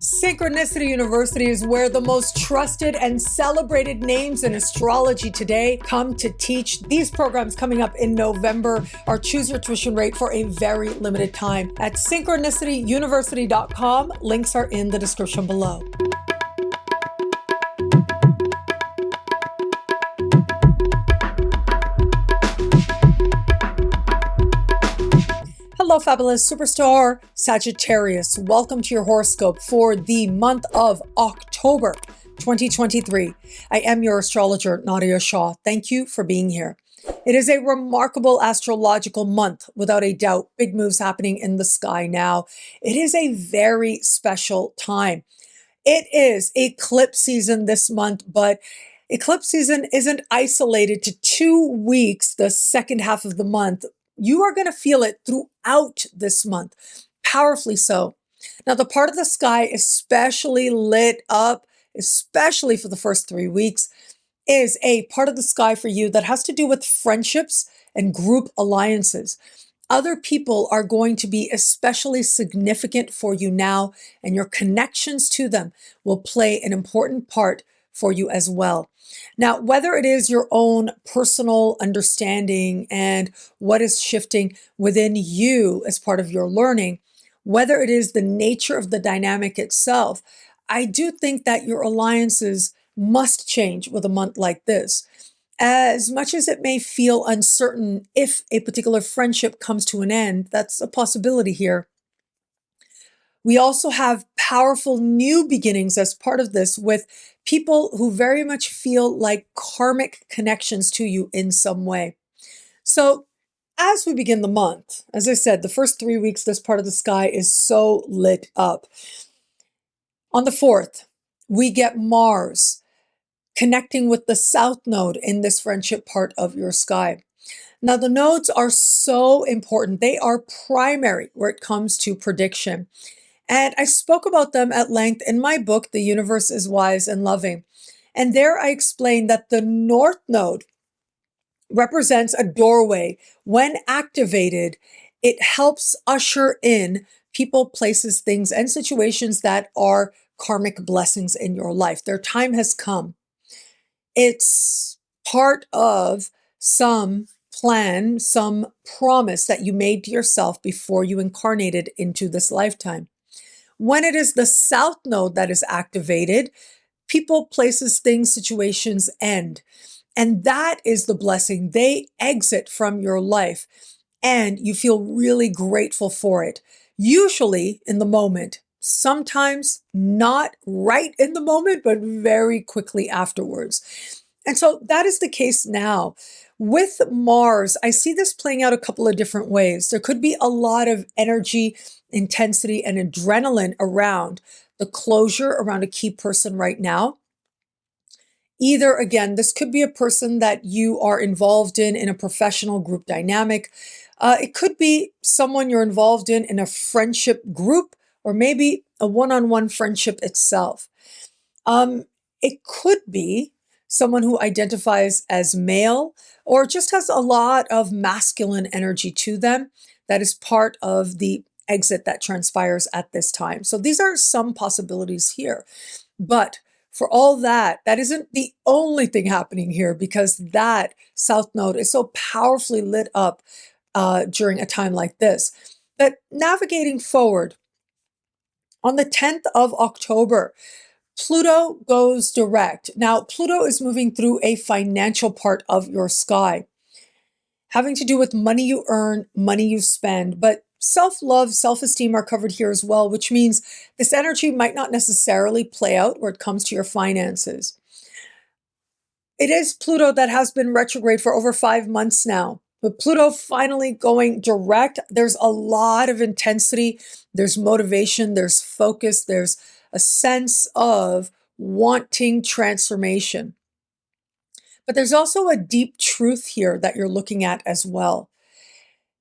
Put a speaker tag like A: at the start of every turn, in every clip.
A: Synchronicity University is where the most trusted and celebrated names in astrology today come to teach. These programs coming up in November are choose your tuition rate for a very limited time at synchronicityuniversity.com. Links are in the description below. Hello, fabulous superstar Sagittarius. Welcome to your horoscope for the month of October 2023. I am your astrologer, Nadiya Shah. Thank you for being here. It is a remarkable astrological month, without a doubt. Big moves happening in the sky now. It is a very special time. It is eclipse season this month, but eclipse season isn't isolated to 2 weeks, the second half of the month. You are going to feel it throughout this month, powerfully so. Now, the part of the sky especially lit up, especially for the first 3 weeks, is a part of the sky for you that has to do with friendships and group alliances. Other people are going to be especially significant for you now, and your connections to them will play an important part for you as well. Now, whether it is your own personal understanding and what is shifting within you as part of your learning, whether it is the nature of the dynamic itself, I do think that your alliances must change with a month like this. As much as it may feel uncertain if a particular friendship comes to an end, that's a possibility here. We also have powerful new beginnings as part of this with people who very much feel like karmic connections to you in some way. So as we begin the month, as I said, the first 3 weeks, this part of the sky is so lit up. On the 4th, we get Mars connecting with the South Node in this friendship part of your sky. Now, the nodes are so important. They are primary where it comes to prediction. And I spoke about them at length in my book, The Universe is Wise and Loving. And there I explained that the North Node represents a doorway. When activated, it helps usher in people, places, things, and situations that are karmic blessings in your life. Their time has come. It's part of some plan, some promise that you made to yourself before you incarnated into this lifetime. When it is the South Node that is activated, people, places, things, situations end. And that is the blessing. They exit from your life and you feel really grateful for it. Usually in the moment, sometimes not right in the moment, but very quickly afterwards. And so that is the case now. With Mars, I see this playing out a couple of different ways. There could be a lot of energy, intensity, and adrenaline around the closure around a key person right now. Either, again, this could be a person that you are involved in a professional group dynamic. It could be someone you're involved in a friendship group, or maybe a one-on-one friendship itself. It could be someone who identifies as male or just has a lot of masculine energy to them. That is part of the exit that transpires at this time. So these are some possibilities here. But for all that, that isn't the only thing happening here, because that South Node is so powerfully lit up during a time like this. But navigating forward, on the 10th of October, Pluto goes direct. Now, Pluto is moving through a financial part of your sky, having to do with money you earn, money you spend, but self-love, self-esteem are covered here as well, which means this energy might not necessarily play out where it comes to your finances. It is Pluto that has been retrograde for over 5 months now. But Pluto finally going direct, there's a lot of intensity, there's motivation, there's focus, there's a sense of wanting transformation. But there's also a deep truth here that you're looking at as well.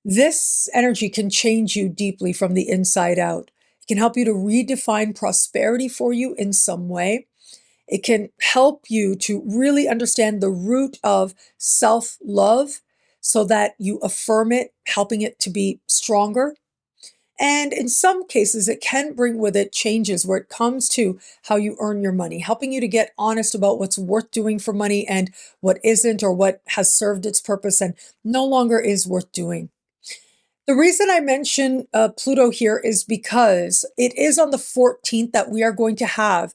A: This energy can change you deeply from the inside out. It can help you to redefine prosperity for you in some way. It can help you to really understand the root of self-love so that you affirm it, helping it to be stronger. And in some cases, it can bring with it changes where it comes to how you earn your money, helping you to get honest about what's worth doing for money and what isn't, or what has served its purpose and no longer is worth doing. The reason I mention Pluto here is because it is on the 14th that we are going to have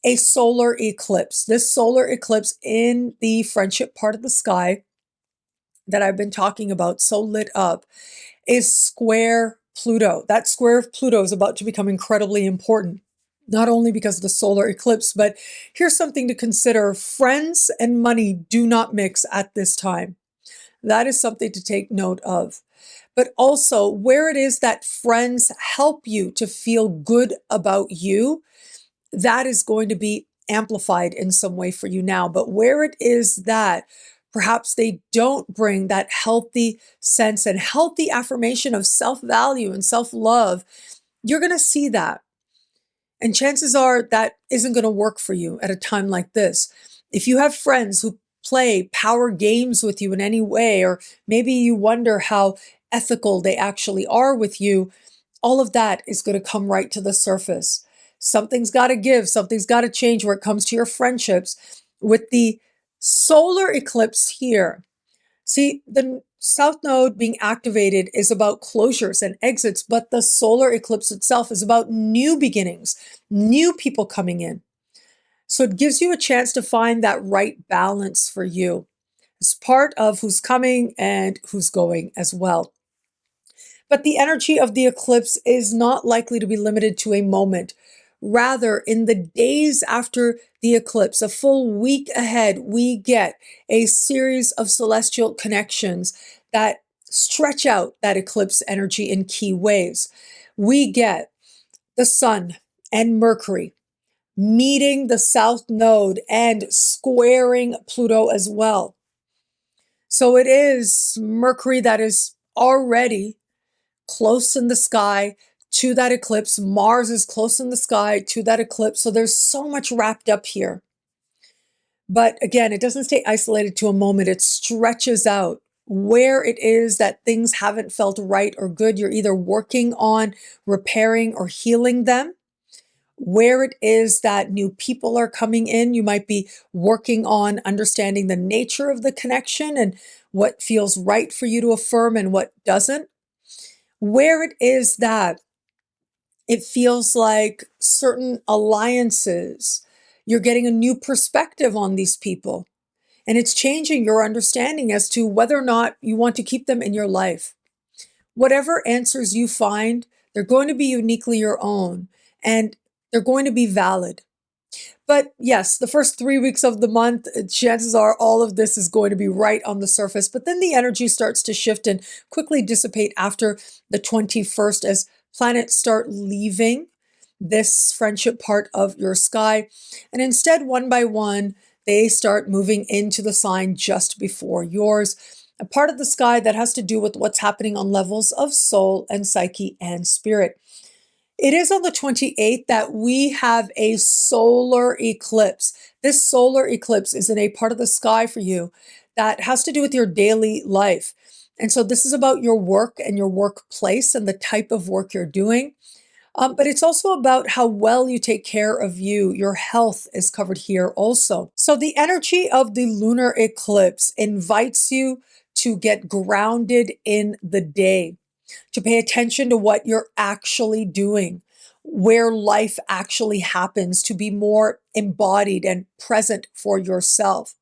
A: a solar eclipse. This solar eclipse in the friendship part of the sky that I've been talking about, so lit up, is square Pluto. That square of Pluto is about to become incredibly important, not only because of the solar eclipse, but here's something to consider. Friends and money do not mix at this time. That is something to take note of. But also, where it is that friends help you to feel good about you, that is going to be amplified in some way for you now. But where it is that perhaps they don't bring that healthy sense and healthy affirmation of self-value and self-love, you're going to see that. And chances are that isn't going to work for you at a time like this. If you have friends who play power games with you in any way, or maybe you wonder how ethical they actually are with you, all of that is going to come right to the surface. Something's got to give, something's got to change where it comes to your friendships. With the solar eclipse here, see, the South Node being activated is about closures and exits, but the solar eclipse itself is about new beginnings, new people coming in. So it gives you a chance to find that right balance for you. It's part of who's coming and who's going as well. But the energy of the eclipse is not likely to be limited to a moment. Rather, in the days after the eclipse, a full week ahead, we get a series of celestial connections that stretch out that eclipse energy in key ways. We get the Sun and Mercury meeting the South Node and squaring Pluto as well. So it is Mercury that is already close in the sky to that eclipse. Mars is close in the sky to that eclipse. So there's so much wrapped up here. But again, it doesn't stay isolated to a moment. It stretches out where it is that things haven't felt right or good. You're either working on repairing or healing them. Where it is that new people are coming in, you might be working on understanding the nature of the connection and what feels right for you to affirm and what doesn't. Where it is that it feels like certain alliances, you're getting a new perspective on these people, and it's changing your understanding as to whether or not you want to keep them in your life. Whatever answers you find, they're going to be uniquely your own, and they're going to be valid. But yes, the first 3 weeks of the month, chances are all of this is going to be right on the surface. But then the energy starts to shift and quickly dissipate after the 21st as planets start leaving this friendship part of your sky. And instead, one by one, they start moving into the sign just before yours, a part of the sky that has to do with what's happening on levels of soul and psyche and spirit. It is on the 28th that we have a solar eclipse. This solar eclipse is in a part of the sky for you that has to do with your daily life. And so this is about your work and your workplace and the type of work you're doing. But it's also about how well you take care of you. Your health is covered here also. So the energy of the lunar eclipse invites you to get grounded in the day, to pay attention to what you're actually doing, where life actually happens, to be more embodied and present for yourself.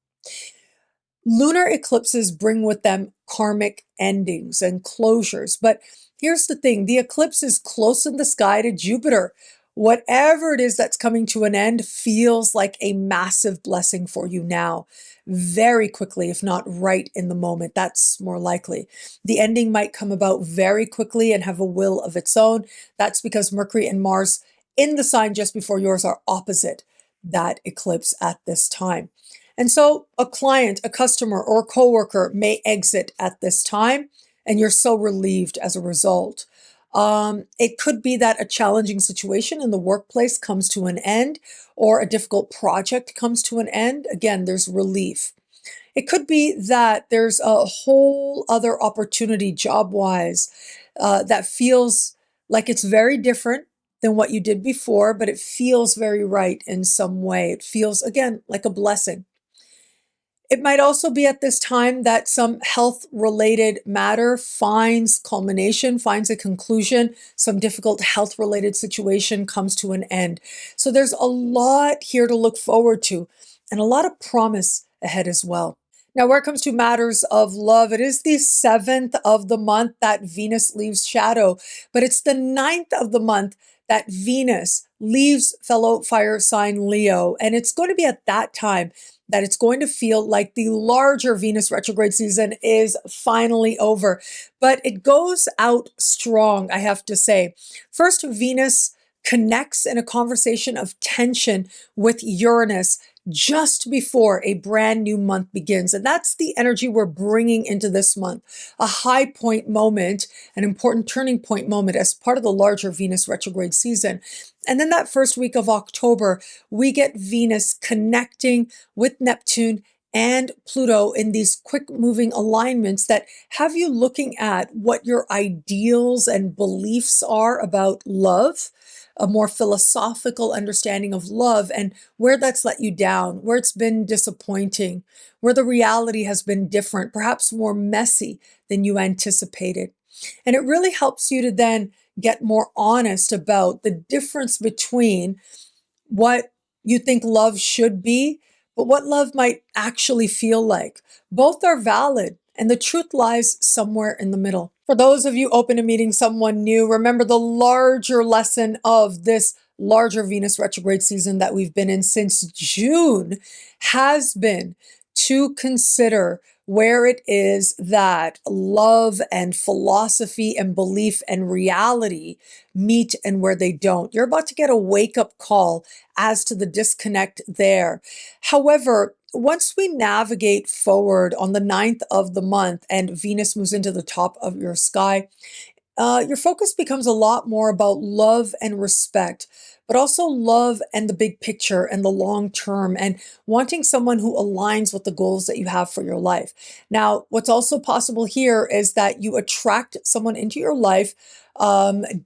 A: Lunar eclipses bring with them karmic endings and closures. But here's the thing, the eclipse is close in the sky to Jupiter. Whatever it is that's coming to an end feels like a massive blessing for you now. Very quickly, if not right in the moment, that's more likely. The ending might come about very quickly and have a will of its own. That's because Mercury and Mars in the sign just before yours are opposite that eclipse at this time. And so a client, a customer, or a coworker may exit at this time, and you're so relieved as a result. It could be that a challenging situation in the workplace comes to an end, or a difficult project comes to an end. Again, there's relief. It could be that there's a whole other opportunity job-wise that feels like it's very different than what you did before, but it feels very right in some way. It feels, again, like a blessing. It might also be at this time that some health related matter finds culmination, finds a conclusion. Some difficult health related situation comes to an end. So there's a lot here to look forward to and a lot of promise ahead as well. Now, where it comes to matters of love, it is the 7th of the month that Venus leaves shadow, but it's the 9th of the month that Venus leaves fellow fire sign Leo. And it's going to be at that time that it's going to feel like the larger Venus retrograde season is finally over. But it goes out strong, I have to say. First, Venus connects in a conversation of tension with Uranus just before a brand new month begins. And that's the energy we're bringing into this month. A high point moment, an important turning point moment as part of the larger Venus retrograde season. And then that first week of October, we get Venus connecting with Neptune and Pluto in these quick moving alignments that have you looking at what your ideals and beliefs are about love, a more philosophical understanding of love, and where that's let you down, where it's been disappointing, where the reality has been different, perhaps more messy than you anticipated. And it really helps you to then get more honest about the difference between what you think love should be, but what love might actually feel like. Both are valid, and the truth lies somewhere in the middle. For those of you open to meeting someone new, remember the larger lesson of this larger Venus retrograde season that we've been in since June has been to consider where it is that love and philosophy and belief and reality meet and where they don't. You're about to get a wake-up call as to the disconnect there. However, once we navigate forward on the 9th of the month and Venus moves into the top of your sky, your focus becomes a lot more about love and respect, but also love and the big picture and the long term and wanting someone who aligns with the goals that you have for your life. Now, what's also possible here is that you attract someone into your life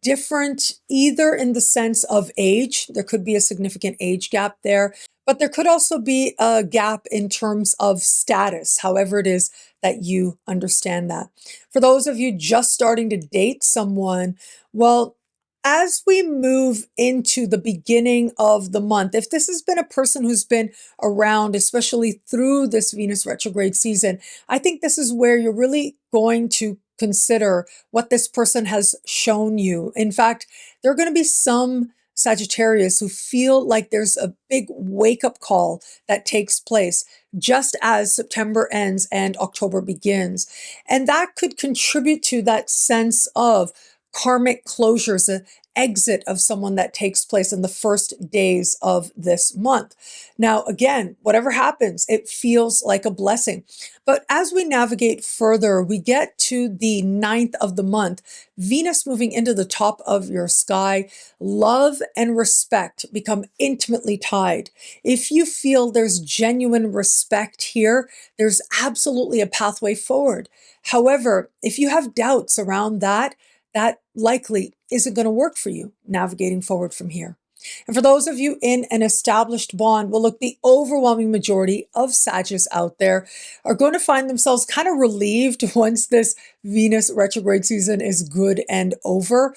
A: different, either in the sense of age, there could be a significant age gap there, but there could also be a gap in terms of status, however it is that you understand that. For those of you just starting to date someone, well, as we move into the beginning of the month, if this has been a person who's been around, especially through this Venus retrograde season, I think this is where you're really going to consider what this person has shown you. In fact, there are going to be some Sagittarius who feel like there's a big wake-up call that takes place just as September ends and October begins. And that could contribute to that sense of karmic closures, an exit of someone that takes place in the first days of this month. Now, again, whatever happens, it feels like a blessing. But as we navigate further, we get to the 9th of the month, Venus moving into the top of your sky, love and respect become intimately tied. If you feel there's genuine respect here, there's absolutely a pathway forward. However, if you have doubts around that, that likely isn't going to work for you navigating forward from here. And for those of you in an established bond, well, look, the overwhelming majority of Sagittarius out there are going to find themselves kind of relieved once this Venus retrograde season is good and over.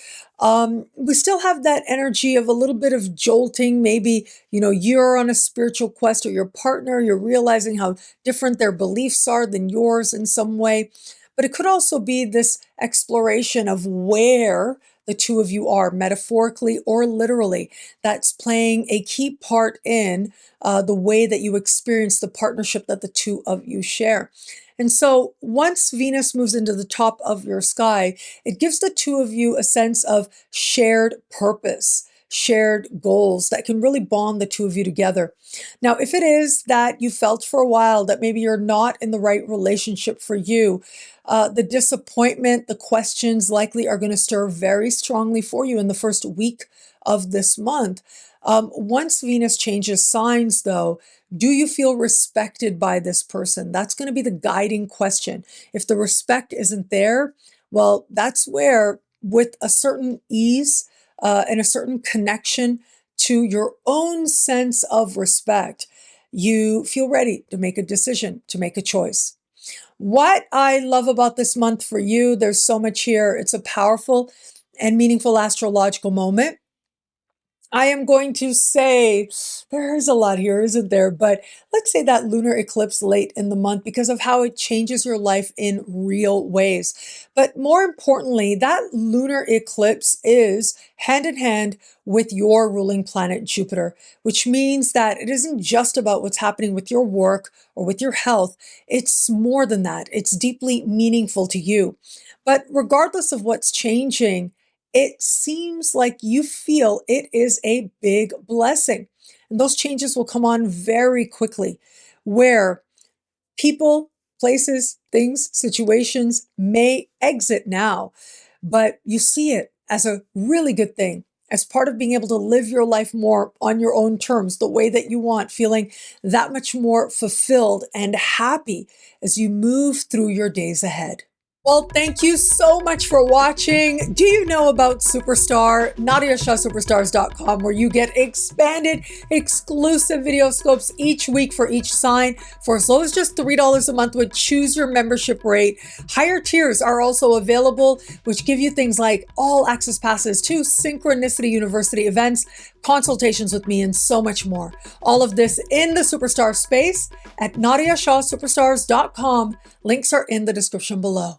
A: We still have that energy of a little bit of jolting. Maybe, you're on a spiritual quest, or your partner, you're realizing how different their beliefs are than yours in some way. But it could also be this exploration of where the two of you are, metaphorically or literally, that's playing a key part in the way that you experience the partnership that the two of you share. And so once Venus moves into the top of your sky, it gives the two of you a sense of shared purpose, shared goals that can really bond the two of you together. Now, if it is that you felt for a while that maybe you're not in the right relationship for you, the disappointment, the questions likely are going to stir very strongly for you in the first week of this month. Once Venus changes signs, though, do you feel respected by this person? That's going to be the guiding question. If the respect isn't there, well, that's where with a certain ease and a certain connection to your own sense of respect. You feel ready to make a decision, to make a choice. What I love about this month for you, there's so much here. It's a powerful and meaningful astrological moment. I am going to say there's a lot here, isn't there? But let's say that lunar eclipse late in the month because of how it changes your life in real ways. But more importantly, that lunar eclipse is hand in hand with your ruling planet Jupiter, which means that it isn't just about what's happening with your work or with your health. It's more than that. It's deeply meaningful to you. But regardless of what's changing, it seems like you feel it is a big blessing. And those changes will come on very quickly, where people, places, things, situations may exit now, but you see it as a really good thing, as part of being able to live your life more on your own terms, the way that you want, feeling that much more fulfilled and happy as you move through your days ahead. Well, thank you so much for watching. Do you know about Superstar? NadiyaShahSuperstars.com, where you get expanded, exclusive video scopes each week for each sign for as low as just $3 a month with choose your membership rate. Higher tiers are also available, which give you things like all access passes to Synchronicity University events, consultations with me, and so much more. All of this in the Superstar space at NadiyaShahSuperstars.com. Links are in the description below.